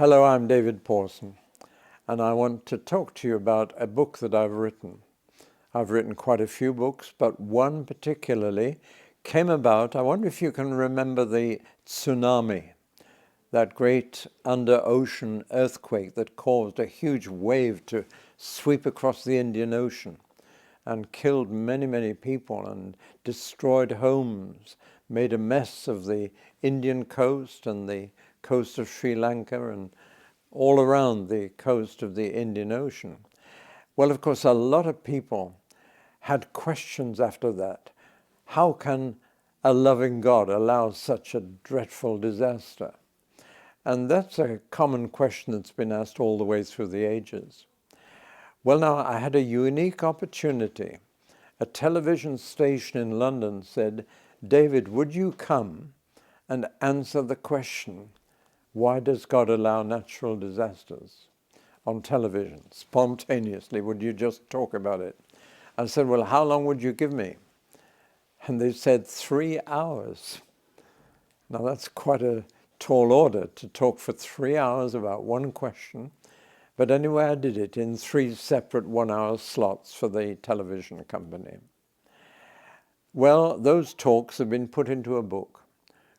Hello, I'm David Pawson, and I want to talk to you about a book that I've written. I've written quite a few books, but one particularly came about. I wonder if you can remember the tsunami, that great under-ocean earthquake that caused a huge wave to sweep across the Indian Ocean and killed many, many people and destroyed homes, made a mess of the Indian coast and the coast of Sri Lanka and all around the coast of the Indian Ocean. Well, of course, a lot of people had questions after that. How can a loving God allow such a dreadful disaster? And that's a common question that's been asked all the way through the ages. Well, now, I had a unique opportunity. A television station in London said, "David, would you come and answer the question, why does God allow natural disasters?" on television, spontaneously. Would you just talk about it? I said, well, how long would you give me? And they said 3 hours. Now, that's quite a tall order to talk for 3 hours about one question. But anyway, I did it in 3 separate 1-hour slots for the television company. Well, those talks have been put into a book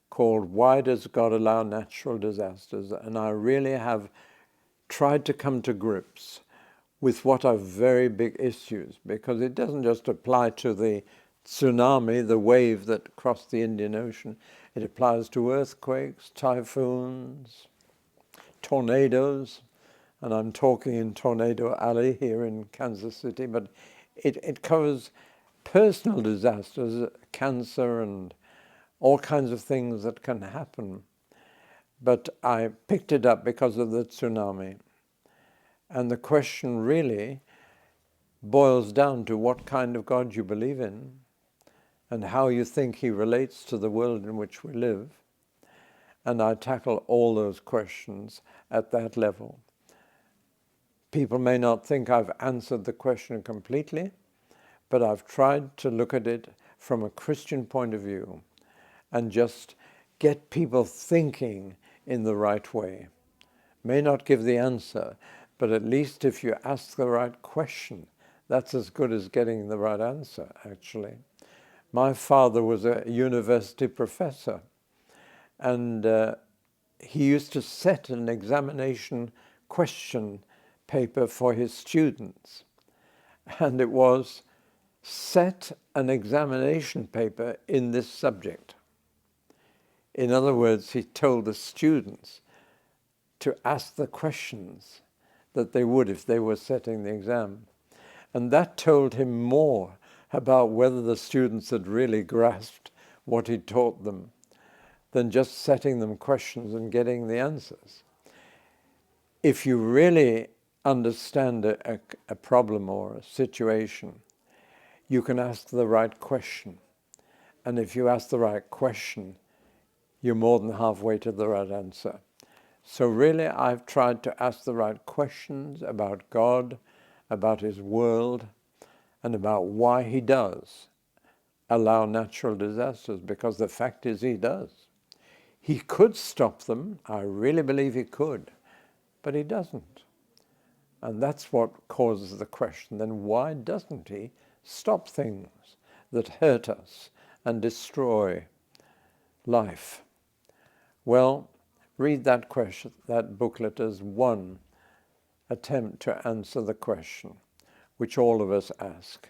called Why Does God Allow Natural Disasters? And I really have tried to come to grips with what are very big issues, because it doesn't just apply to the tsunami, the wave that crossed the Indian Ocean. It applies to earthquakes, typhoons, tornadoes. And I'm talking in Tornado Alley here in Kansas City, but it covers personal disasters, cancer and all kinds of things that can happen. But I picked it up because of the tsunami. And the question really boils down to what kind of God you believe in and how you think he relates to the world in which we live. And I tackle all those questions at that level. People may not think I've answered the question completely, but I've tried to look at it from a Christian point of view and just get people thinking in the right way. May not give the answer, but at least if you ask the right question, that's as good as getting the right answer, actually. My father was a university professor, and he used to set an examination question paper for his students, and it was, set an examination paper in this subject. In other words, he told the students to ask the questions that they would if they were setting the exam. And that told him more about whether the students had really grasped what he taught them than just setting them questions and getting the answers. If you really understand a problem or a situation, you can ask the right question. And if you ask the right question, you're more than halfway to the right answer. So really, I've tried to ask the right questions about God, about his world, and about why he does allow natural disasters, because the fact is he does. He could stop them. I really believe he could, but he doesn't. And that's what causes the question, then why doesn't he stop things that hurt us and destroy life? Well, read that question, that booklet, as one attempt to answer the question, which all of us ask.